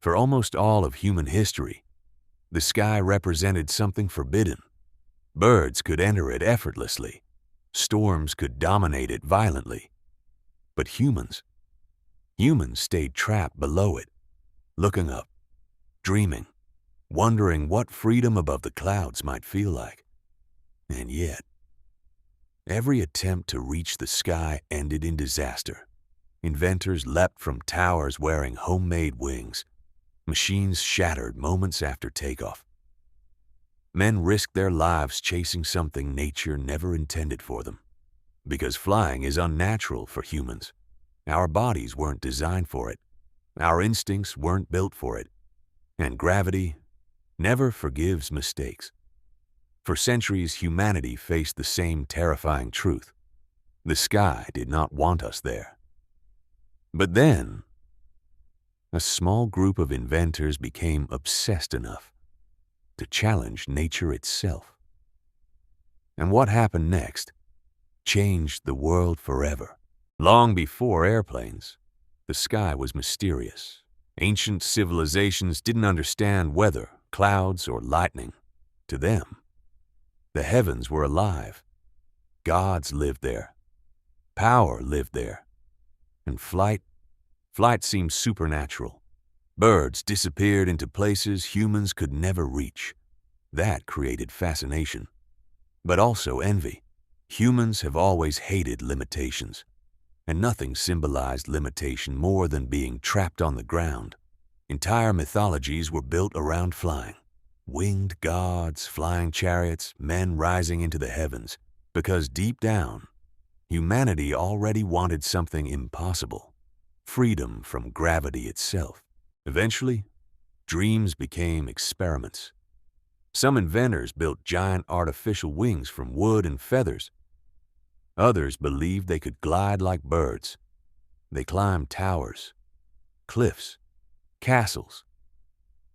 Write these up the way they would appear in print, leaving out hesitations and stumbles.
For almost all of human history, the sky represented something forbidden. Birds could enter it effortlessly. Storms could dominate it violently. But humans stayed trapped below it, looking up, dreaming, wondering what freedom above the clouds might feel like. And yet, every attempt to reach the sky ended in disaster. Inventors leapt from towers wearing homemade wings. Machines shattered moments after takeoff. Men risked their lives chasing something nature never intended for them. Because flying is unnatural for humans. Our bodies weren't designed for it. Our instincts weren't built for it. And gravity never forgives mistakes. For centuries, humanity faced the same terrifying truth. The sky did not want us there. But then, a small group of inventors became obsessed enough to challenge nature itself. And what happened next changed the world forever. Long before airplanes, the sky was mysterious. Ancient civilizations didn't understand weather, clouds, or lightning. To them, the heavens were alive. Gods lived there. Power lived there. And flight seemed supernatural. Birds disappeared into places humans could never reach. That created fascination, but also envy. Humans have always hated limitations, and nothing symbolized limitation more than being trapped on the ground. Entire mythologies were built around flying. Winged gods, flying chariots, men rising into the heavens, because deep down, humanity already wanted something impossible, freedom from gravity itself. Eventually, dreams became experiments. Some inventors built giant artificial wings from wood and feathers. Others believed they could glide like birds. They climbed towers, cliffs, castles,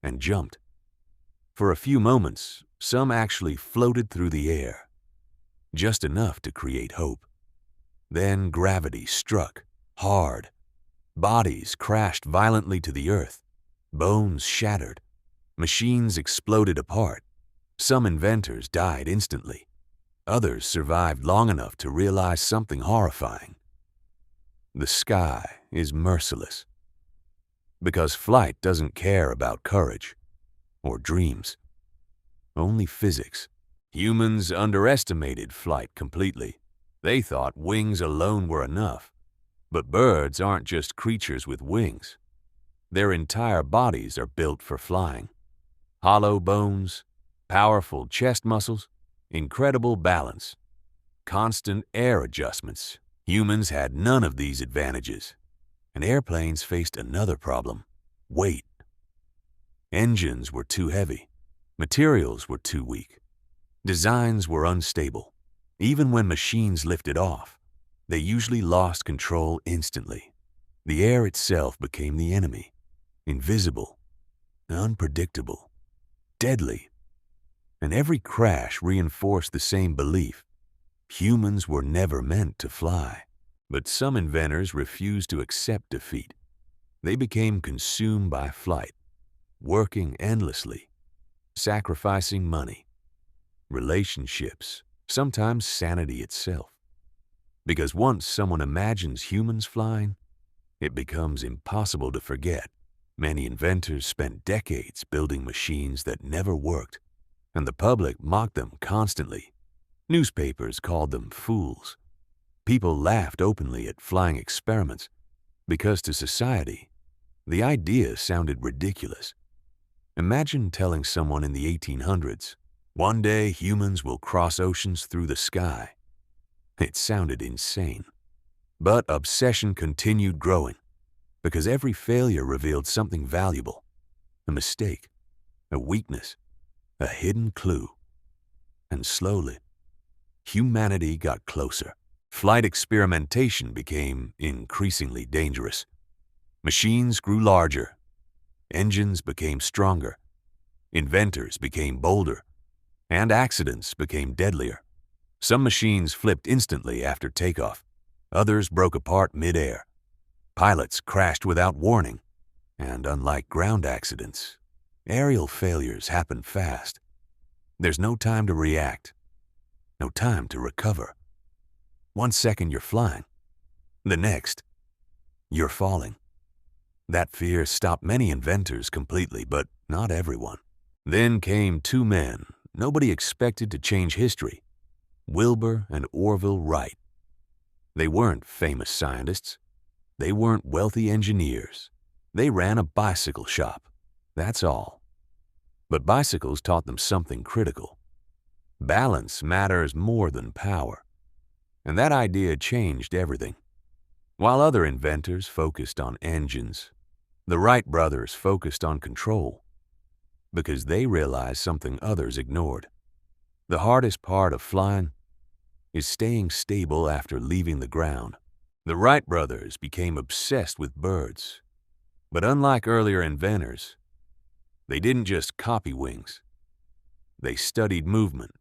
and jumped. For a few moments, some actually floated through the air, just enough to create hope. Then gravity struck, hard. Bodies crashed violently to the earth. Bones shattered. Machines exploded apart. Some inventors died instantly. Others survived long enough to realize something horrifying. The sky is merciless. Because flight doesn't care about courage or dreams. Only physics. Humans underestimated flight completely. They thought wings alone were enough. But birds aren't just creatures with wings. Their entire bodies are built for flying. Hollow bones, powerful chest muscles, incredible balance, constant air adjustments. Humans had none of these advantages. And airplanes faced another problem: weight. Engines were too heavy. Materials were too weak. Designs were unstable. Even when machines lifted off, they usually lost control instantly. The air itself became the enemy. Invisible, unpredictable, deadly. And every crash reinforced the same belief: humans were never meant to fly. But some inventors refused to accept defeat. They became consumed by flight, working endlessly, sacrificing money, relationships, sometimes sanity itself. Because once someone imagines humans flying, it becomes impossible to forget. Many inventors spent decades building machines that never worked, and the public mocked them constantly. Newspapers called them fools. People laughed openly at flying experiments because to society, the idea sounded ridiculous. Imagine telling someone in the 1800s, "One day humans will cross oceans through the sky." It sounded insane. But obsession continued growing because every failure revealed something valuable: a mistake, a weakness, a hidden clue. And slowly, humanity got closer. Flight experimentation became increasingly dangerous. Machines grew larger. Engines became stronger. Inventors became bolder. And accidents became deadlier. Some machines flipped instantly after takeoff. Others broke apart mid-air. Pilots crashed without warning. And unlike ground accidents, aerial failures happen fast. There's no time to react, no time to recover. 1 second you're flying, the next, you're falling. That fear stopped many inventors completely, but not everyone. Then came two men nobody expected to change history, Wilbur and Orville Wright. They weren't famous scientists. They weren't wealthy engineers. They ran a bicycle shop, that's all. But bicycles taught them something critical. Balance matters more than power. And that idea changed everything. While other inventors focused on engines, the Wright brothers focused on control, because they realized something others ignored. The hardest part of flying is staying stable after leaving the ground. The Wright brothers became obsessed with birds. But unlike earlier inventors, they didn't just copy wings. They studied movement,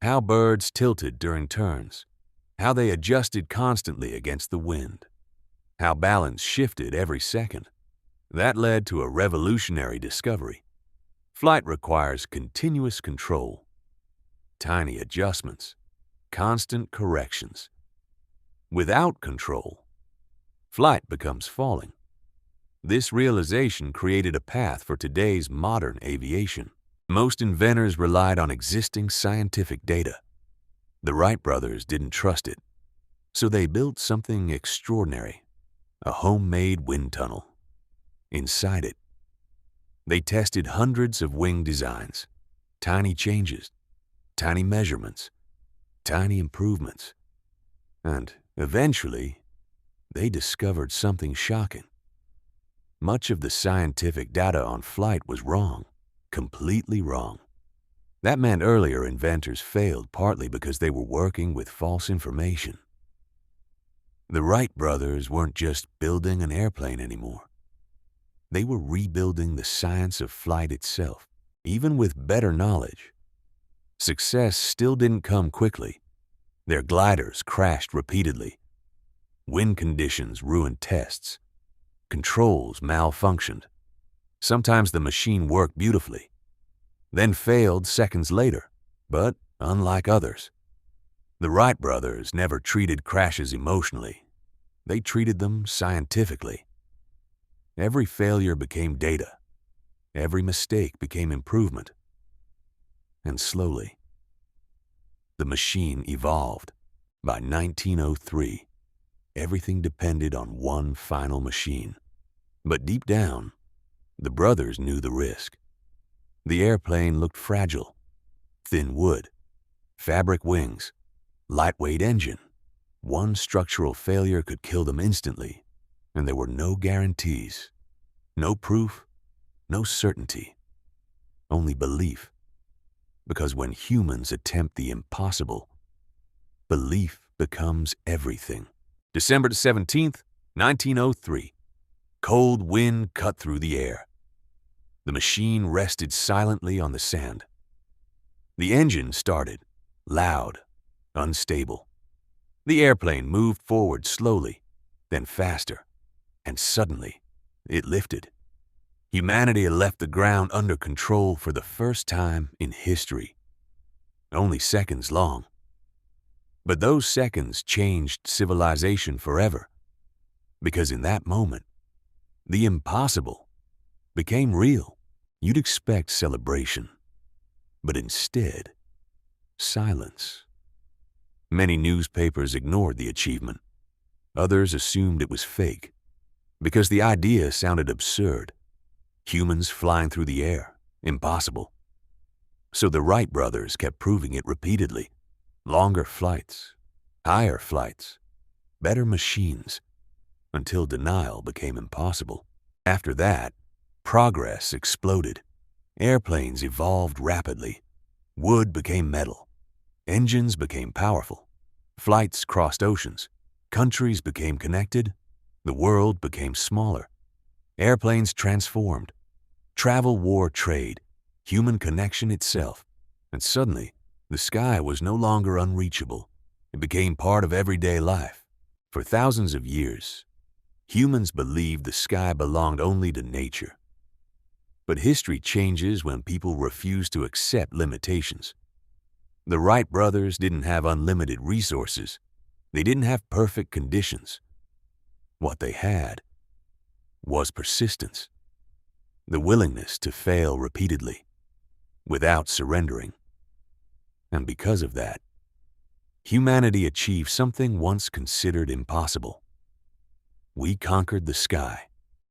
how birds tilted during turns, how they adjusted constantly against the wind, how balance shifted every second. That led to a revolutionary discovery. Flight requires continuous control, tiny adjustments, constant corrections. Without control, flight becomes falling. This realization created a path for today's modern aviation. Most inventors relied on existing scientific data. The Wright brothers didn't trust it, so they built something extraordinary, a homemade wind tunnel. Inside it, they tested hundreds of wing designs, tiny changes, tiny measurements, tiny improvements, and eventually, they discovered something shocking. Much of the scientific data on flight was wrong, completely wrong. That meant earlier inventors failed partly because they were working with false information. The Wright brothers weren't just building an airplane anymore. They were rebuilding the science of flight itself, even with better knowledge. Success still didn't come quickly. Their gliders crashed repeatedly. Wind conditions ruined tests. Controls malfunctioned. Sometimes the machine worked beautifully, then failed seconds later. But unlike others, the Wright brothers never treated crashes emotionally. They treated them scientifically. Every failure became data. Every mistake became improvement. And slowly, the machine evolved. By 1903, everything depended on one final machine. But deep down, the brothers knew the risk. The airplane looked fragile. Thin wood, fabric wings, lightweight engine. One structural failure could kill them instantly, and there were no guarantees, no proof, no certainty, only belief. Because when humans attempt the impossible, belief becomes everything. December 17th, 1903. Cold wind cut through the air. The machine rested silently on the sand. The engine started, loud, unstable. The airplane moved forward slowly, then faster, and suddenly it lifted. Humanity had left the ground under control for the first time in history. Only seconds long. But those seconds changed civilization forever, because in that moment, the impossible became real. You'd expect celebration, but instead, silence. Many newspapers ignored the achievement. Others assumed it was fake, because the idea sounded absurd. Humans flying through the air, impossible. So the Wright brothers kept proving it repeatedly. Longer flights, higher flights, better machines, until denial became impossible. After that, progress exploded. Airplanes evolved rapidly. Wood became metal. Engines became powerful. Flights crossed oceans. Countries became connected. The world became smaller. Airplanes transformed. Travel wore trade, human connection itself. And suddenly, the sky was no longer unreachable. It became part of everyday life. For thousands of years, Humans believed the sky belonged only to nature. But history changes when people refuse to accept limitations. The Wright brothers didn't have unlimited resources. They didn't have perfect conditions. What they had was persistence, the willingness to fail repeatedly, without surrendering. And because of that, humanity achieved something once considered impossible. We conquered the sky.